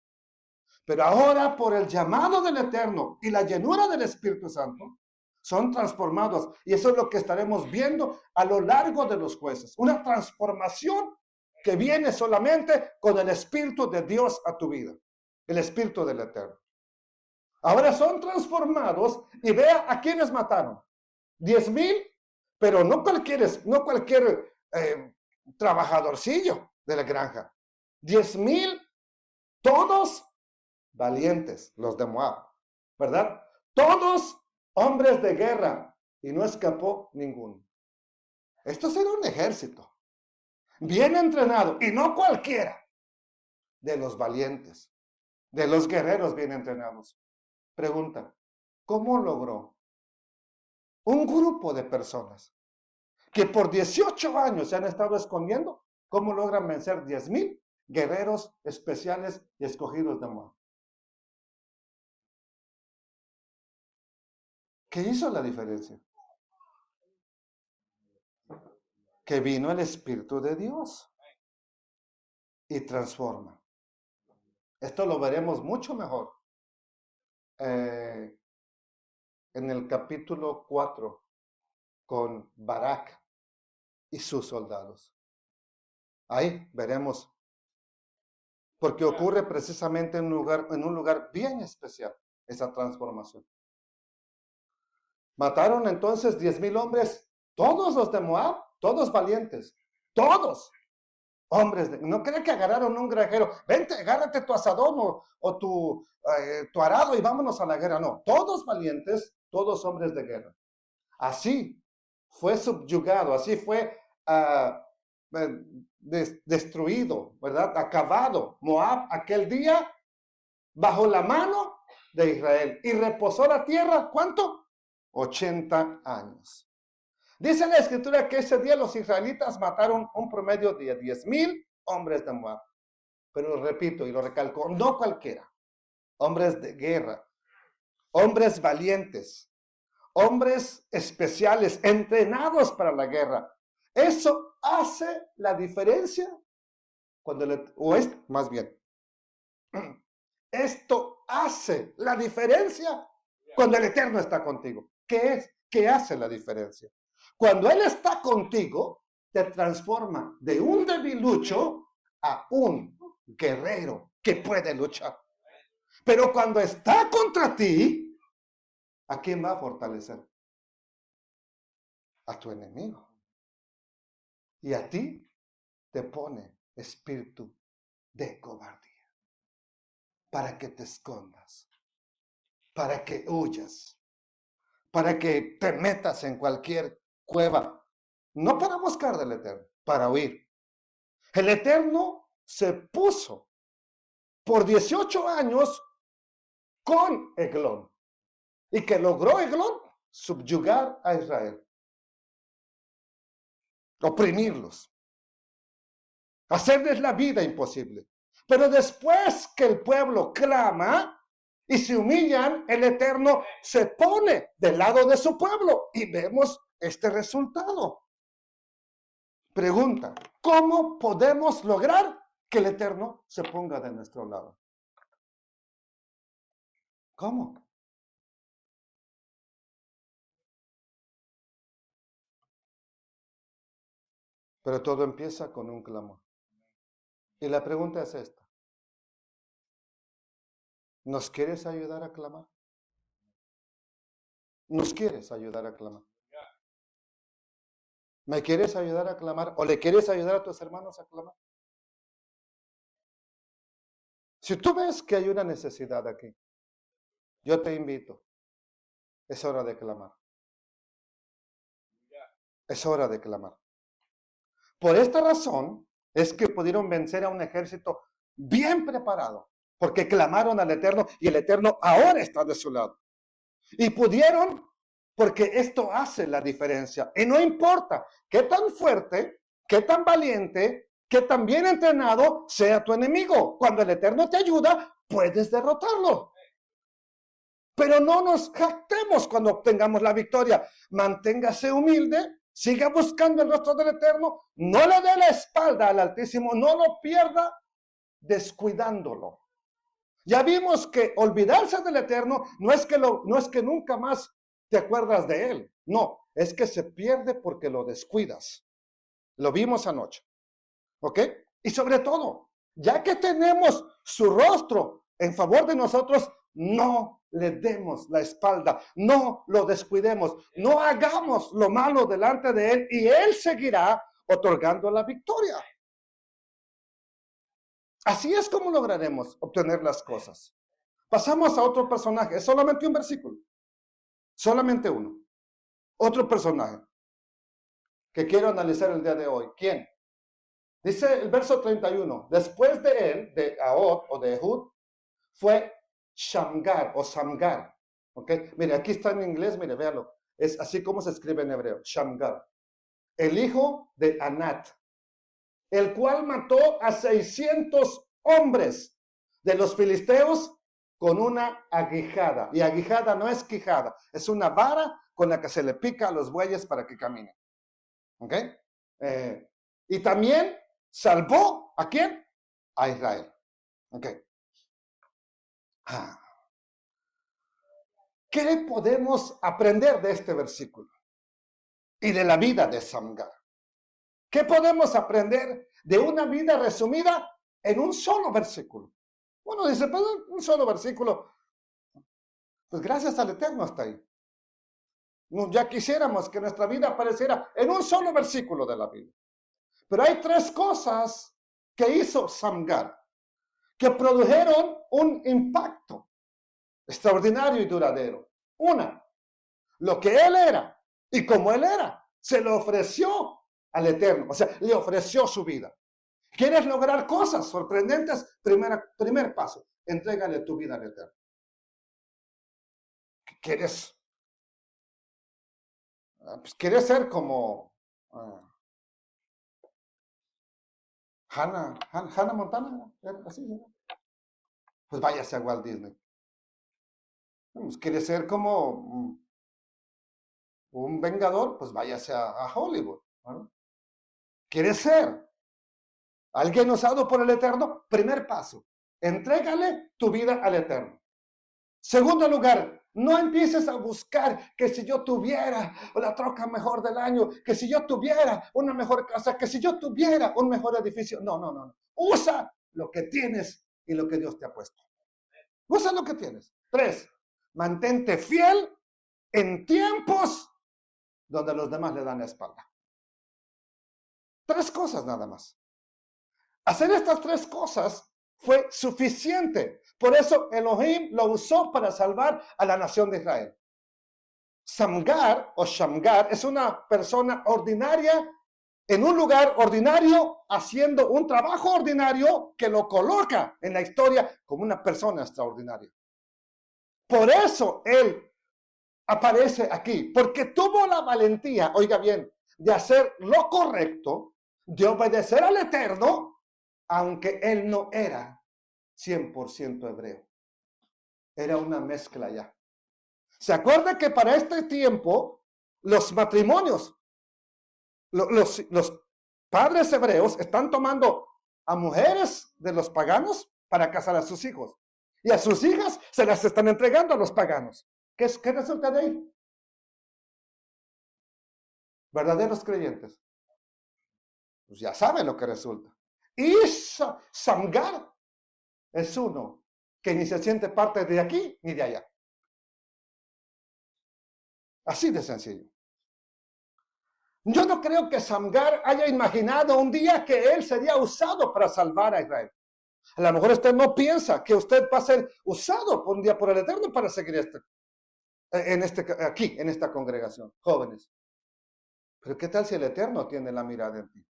Pero ahora, por el llamado del Eterno y la llenura del Espíritu Santo, son transformados. Y eso es lo que estaremos viendo a lo largo de los jueces. Una transformación que viene solamente con el Espíritu de Dios a tu vida. El Espíritu del Eterno. Ahora son transformados y vea a quienes mataron. 10,000, pero no cualquier trabajadorcillo de la granja. 10,000, todos valientes, los de Moab, ¿verdad? Todos hombres de guerra, y no escapó ninguno. Esto será un ejército bien entrenado, y no cualquiera, de los valientes, de los guerreros bien entrenados. Pregunta, ¿cómo logró un grupo de personas que por 18 años se han estado escondiendo, cómo logran vencer 10,000 guerreros especiales y escogidos de Moab? ¿Qué hizo la diferencia? Que vino el Espíritu de Dios y transforma. Esto lo veremos mucho mejor en el capítulo 4 con Barak y sus soldados. Ahí veremos, porque ocurre precisamente en un lugar bien especial esa transformación. Mataron entonces 10,000 hombres, todos los de Moab, todos valientes, todos hombres. No cree que agarraron un granjero, vente, agárrate tu asadón o tu arado y vámonos a la guerra. No, todos valientes, todos hombres de guerra. Así fue subyugado, así fue destruido, ¿verdad? Acabado Moab aquel día bajo la mano de Israel. Y reposó la tierra, ¿cuánto? 80 años. Dice la escritura que ese día los israelitas mataron un promedio de 10,000 hombres de Moab. Pero lo repito y lo recalco, no cualquiera. Hombres de guerra, hombres valientes, hombres especiales, entrenados para la guerra. Eso hace la diferencia más bien, esto hace la diferencia cuando el Eterno está contigo. ¿Qué es? ¿Qué hace la diferencia? Cuando Él está contigo, te transforma de un debilucho a un guerrero que puede luchar. Pero cuando está contra ti, ¿a quién va a fortalecer? A tu enemigo. Y a ti te pone espíritu de cobardía para que te escondas, para que huyas, para que te metas en cualquier cueva, no para buscar del Eterno, para huir. El Eterno se puso por 18 años con Eglón. ¿Y que logró Eglón? Subyugar a Israel, oprimirlos, hacerles la vida imposible. Pero después que el pueblo clama y se humillan, el Eterno se pone del lado de su pueblo y vemos este resultado. Pregunta, ¿cómo podemos lograr que el Eterno se ponga de nuestro lado? ¿Cómo? Pero todo empieza con un clamor. Y la pregunta es esta. ¿Nos quieres ayudar a clamar? ¿Nos quieres ayudar a clamar? ¿Me quieres ayudar a clamar? ¿O le quieres ayudar a tus hermanos a clamar? Si tú ves que hay una necesidad aquí, yo te invito. Es hora de clamar. Es hora de clamar. Por esta razón es que pudieron vencer a un ejército bien preparado, porque clamaron al Eterno y el Eterno ahora está de su lado. Y pudieron, porque esto hace la diferencia. Y no importa qué tan fuerte, qué tan valiente, qué tan bien entrenado sea tu enemigo. Cuando el Eterno te ayuda, puedes derrotarlo. Pero no nos jactemos cuando obtengamos la victoria. Manténgase humilde, siga buscando el rostro del Eterno, no le dé la espalda al Altísimo, no lo pierda descuidándolo. Ya vimos que olvidarse del Eterno no es que nunca más te acuerdas de Él. No, es que se pierde porque lo descuidas. Lo vimos anoche. ¿Ok? Y sobre todo, ya que tenemos su rostro en favor de nosotros, no le demos la espalda, no lo descuidemos, no hagamos lo malo delante de Él y Él seguirá otorgando la victoria. Así es como lograremos obtener las cosas. Pasamos a otro personaje, es solamente un versículo, solamente uno. Otro personaje que quiero analizar el día de hoy. ¿Quién? Dice el verso 31, después de él, de Ahod o de Ehud, fue Shamgar o Samgar. ¿Ok? Mire, aquí está en inglés, mire, véalo. Es así como se escribe en hebreo, Shamgar. El hijo de Anat, el cual mató a 600 hombres de los filisteos con una aguijada. Y aguijada no es quijada, es una vara con la que se le pica a los bueyes para que caminen. ¿Ok? Y también salvó ¿a quién? A Israel. Ok. ¿Qué podemos aprender de este versículo? Y de la vida de Samgar. ¿Qué podemos aprender de una vida resumida en un solo versículo? Uno dice, pues un solo versículo. Pues gracias al Eterno hasta ahí. Ya quisiéramos que nuestra vida apareciera en un solo versículo de la Biblia. Pero hay tres cosas que hizo Samgar que produjeron un impacto extraordinario y duradero. Una, lo que él era y como él era, se lo ofreció al Eterno, o sea, le ofreció su vida. ¿Quieres lograr cosas sorprendentes? Primer paso, entrégale tu vida al Eterno. ¿Quieres? Pues quieres ser como Hannah Montana, así, ¿no? Pues váyase a Walt Disney. Pues ¿quieres ser como un vengador? Pues váyase a Hollywood, ¿no? ¿Quieres ser alguien usado por el Eterno? Primer paso, entrégale tu vida al Eterno. Segundo lugar, no empieces a buscar que si yo tuviera la troca mejor del año, que si yo tuviera una mejor casa, que si yo tuviera un mejor edificio. No, no, no. Usa lo que tienes y lo que Dios te ha puesto. Usa lo que tienes. 3, mantente fiel en tiempos donde los demás le dan la espalda. 3 cosas nada más. Hacer estas 3 cosas fue suficiente. Por eso Elohim lo usó para salvar a la nación de Israel. Samgar o Shamgar es una persona ordinaria en un lugar ordinario haciendo un trabajo ordinario que lo coloca en la historia como una persona extraordinaria. Por eso él aparece aquí, porque tuvo la valentía, oiga bien, de hacer lo correcto, de obedecer al Eterno, aunque él no era 100% hebreo. Era una mezcla ya. ¿Se acuerda que para este tiempo los matrimonios, los padres hebreos están tomando a mujeres de los paganos para casar a sus hijos? Y a sus hijas se las están entregando a los paganos. ¿Qué resulta de ahí? Verdaderos creyentes. Pues ya saben lo que resulta. Y Samgar es uno que ni se siente parte de aquí ni de allá. Así de sencillo. Yo no creo que Samgar haya imaginado un día que él sería usado para salvar a Israel. A lo mejor usted no piensa que usted va a ser usado un día por el Eterno para seguir aquí, en esta congregación, jóvenes. Pero ¿qué tal si el Eterno tiene la mirada en ti?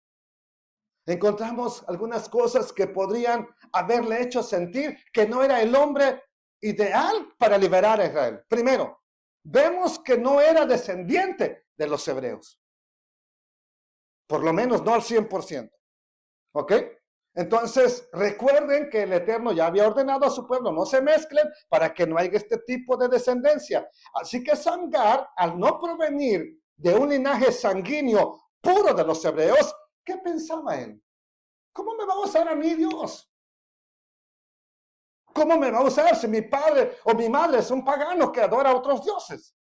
Encontramos algunas cosas que podrían haberle hecho sentir que no era el hombre ideal para liberar a Israel. Primero, vemos que no era descendiente de los hebreos. Por lo menos no al 100%. ¿Ok? Entonces, recuerden que el Eterno ya había ordenado a su pueblo, no se mezclen para que no haya este tipo de descendencia. Así que Samgar, al no provenir de un linaje sanguíneo puro de los hebreos, ¿qué pensaba él? ¿Cómo me va a usar a mí Dios? ¿Cómo me va a usar si mi padre o mi madre es un pagano que adora a otros dioses?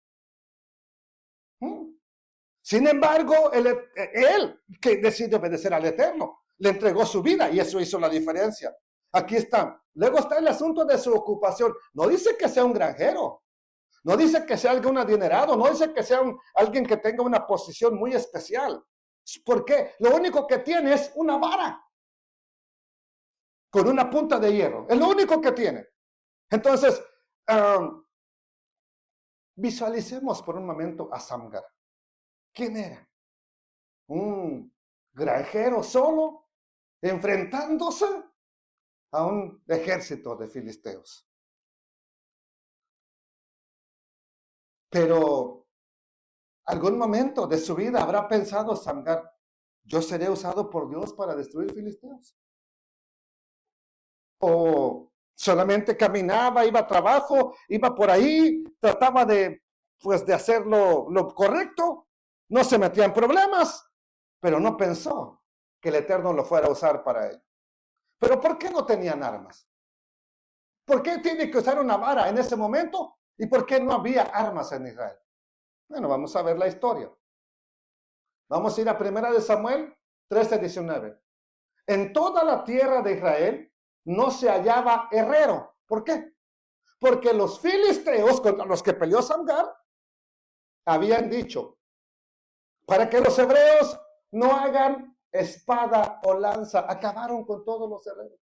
Sin embargo, él que decide obedecer al Eterno, le entregó su vida y eso hizo la diferencia. Aquí está. Luego está el asunto de su ocupación. No dice que sea un granjero. No dice que sea alguien adinerado. No dice que sea alguien que tenga una posición muy especial. ¿Por qué? Lo único que tiene es una vara con una punta de hierro. Es lo único que tiene. Entonces, visualicemos por un momento a Samgar. ¿Quién era? Un granjero solo enfrentándose a un ejército de filisteos. Pero algún momento de su vida habrá pensado Samgar, yo seré usado por Dios para destruir filisteos. O solamente caminaba, iba a trabajo, iba por ahí, trataba de hacer lo correcto, no se metía en problemas, pero no pensó que el Eterno lo fuera a usar para ello. Pero ¿por qué no tenían armas? ¿Por qué tiene que usar una vara en ese momento? ¿Y por qué no había armas en Israel? Bueno, vamos a ver la historia. Vamos a ir a 1 Samuel 13:19. En toda la tierra de Israel no se hallaba herrero. ¿Por qué? Porque los filisteos contra los que peleó Samgar habían dicho, para que los hebreos no hagan espada o lanza, acabaron con todos los herreros.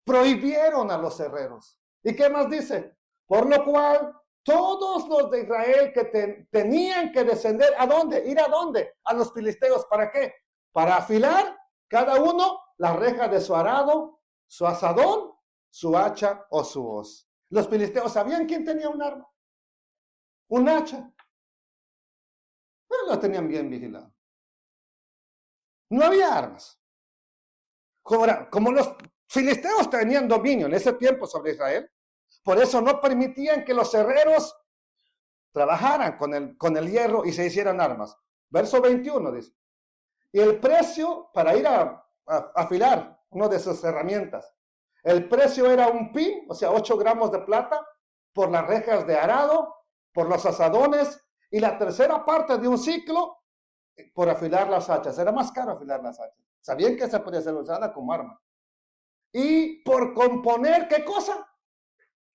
Prohibieron a los herreros. ¿Y qué más dice? Por lo cual, todos los de Israel que tenían que descender, ¿a dónde? ¿Ir a dónde? A los filisteos. ¿Para qué? Para afilar cada uno la reja de su arado, su asadón, su hacha o su hoz. Los filisteos sabían quién tenía un arma. Un hacha. Pero lo tenían bien vigilado. No había armas. Como los filisteos tenían dominio en ese tiempo sobre Israel, por eso no permitían que los herreros trabajaran con el hierro y se hicieran armas. Verso 21 dice, y el precio para ir a afilar una de sus herramientas, el precio era un pin, o sea, 8 gramos de plata, por las rejas de arado, por los asadones, y la tercera parte de un ciclo por afilar las hachas. Era más caro afilar las hachas. Sabían que se podía ser usada como arma. Y por componer, ¿qué cosa?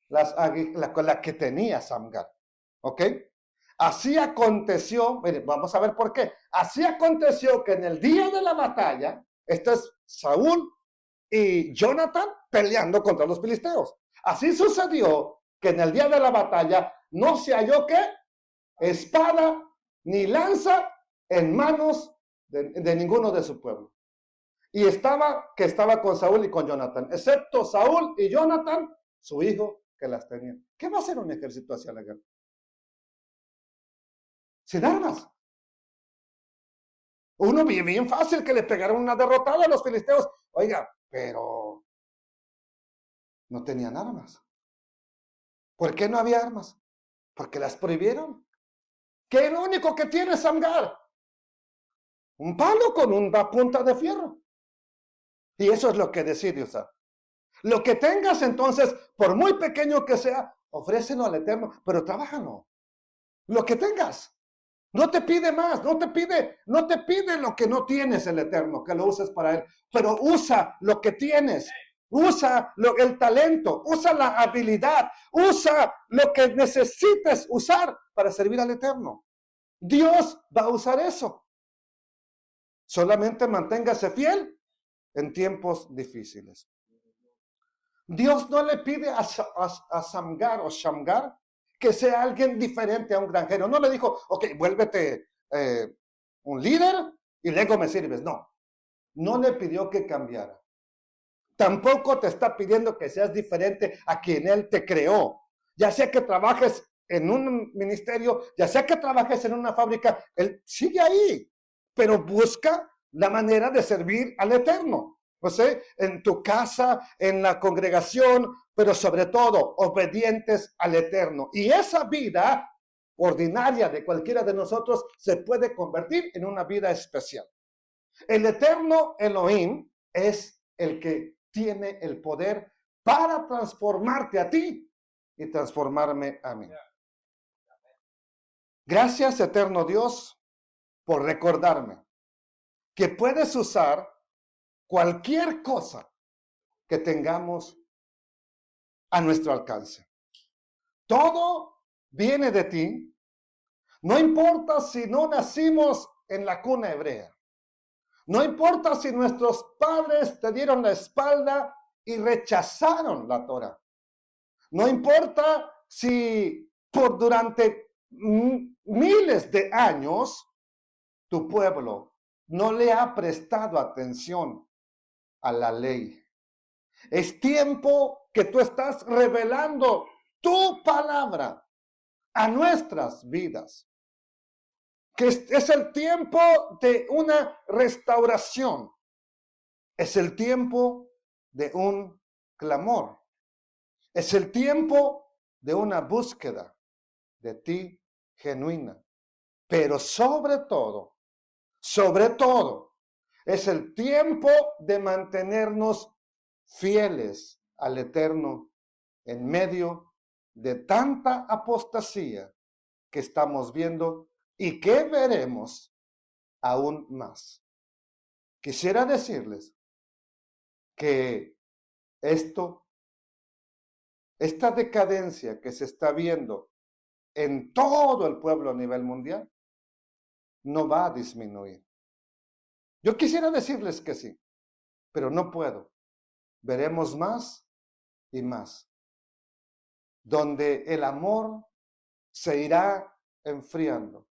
La que tenía Samgar. ¿Ok? Así aconteció, miren, vamos a ver por qué. Así aconteció que en el día de la batalla, esto es Saúl y Jonathan peleando contra los filisteos. Así sucedió que en el día de la batalla no se halló ¿qué? Espada ni lanza en manos de ninguno de su pueblo. Y estaba con Saúl y con Jonathan, excepto Saúl y Jonathan, su hijo, que las tenían. ¿Qué va a hacer un ejército hacia la guerra? Sin armas. Uno bien fácil que le pegaron una derrotada a los filisteos. Oiga, pero no tenían armas. ¿Por qué no había armas? Porque las prohibieron. ¿Qué es lo único que tiene Samgar? Un palo con una punta de fierro. Y eso es lo que decide usar. Lo que tengas entonces, por muy pequeño que sea, ofrécelo al Eterno, pero trabájalo. Lo que tengas. No te pide más, no te pide lo que no tienes el Eterno, que lo uses para Él, pero usa lo que tienes. Usa el talento, usa la habilidad, usa lo que necesites usar para servir al Eterno. Dios va a usar eso. Solamente manténgase fiel en tiempos difíciles. Dios no le pide a Samgar o Shamgar que sea alguien diferente a un granjero. No le dijo, ok, vuélvete un líder y luego me sirves. No le pidió que cambiara. Tampoco te está pidiendo que seas diferente a quien Él te creó. Ya sea que trabajes en un ministerio, ya sea que trabajes en una fábrica, Él sigue ahí, pero busca la manera de servir al Eterno. O sea, en tu casa, en la congregación, pero sobre todo obedientes al Eterno. Y esa vida ordinaria de cualquiera de nosotros se puede convertir en una vida especial. El Eterno Elohim es el que tiene el poder para transformarte a ti y transformarme a mí. Gracias, Eterno Dios, por recordarme que puedes usar cualquier cosa que tengamos a nuestro alcance. Todo viene de ti. No importa si no nacimos en la cuna hebrea. No importa si nuestros padres te dieron la espalda y rechazaron la Torah. No importa si durante miles de años tu pueblo no le ha prestado atención a la ley. Es tiempo que tú estás revelando tu palabra a nuestras vidas. Que es el tiempo de una restauración. Es el tiempo de un clamor. Es el tiempo de una búsqueda de ti genuina. Pero sobre todo, es el tiempo de mantenernos fieles al Eterno en medio de tanta apostasía que estamos viendo y que veremos aún más. Quisiera decirles que esta decadencia que se está viendo en todo el pueblo a nivel mundial no va a disminuir. Yo quisiera decirles que sí, pero no puedo. Veremos más y más, donde el amor se irá enfriando,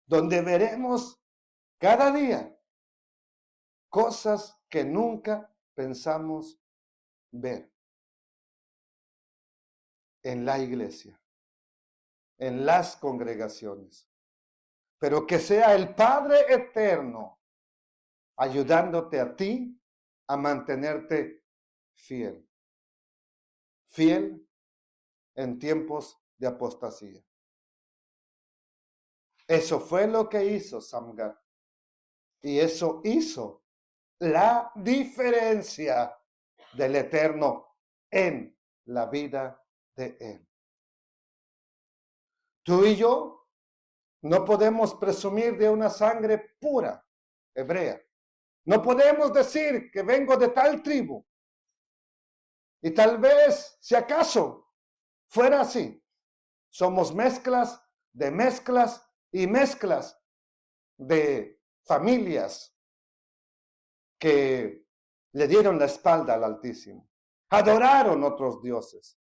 donde veremos cada día cosas que nunca pensamos ver en la iglesia, en las congregaciones, pero que sea el Padre Eterno ayudándote a ti a mantenerte fiel en tiempos de apostasía. Eso fue lo que hizo Samgar, y eso hizo la diferencia del Eterno en la vida de él. Tú y yo no podemos presumir de una sangre pura, hebrea. No podemos decir que vengo de tal tribu. Y tal vez, si acaso, fuera así. Somos mezclas de mezclas y mezclas de familias que le dieron la espalda al Altísimo. Adoraron otros dioses.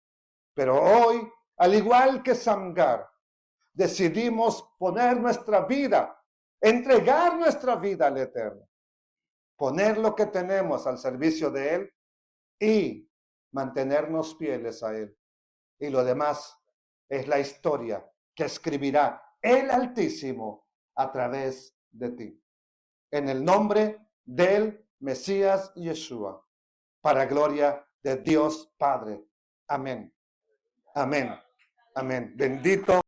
Pero hoy, al igual que Samgar, decidimos poner nuestra vida, entregar nuestra vida al Eterno, poner lo que tenemos al servicio de Él y mantenernos fieles a Él. Y lo demás es la historia que escribirá el Altísimo a través de ti. En el nombre del Mesías Yeshua, para gloria de Dios Padre. Amén. Amén. Amén. Bendito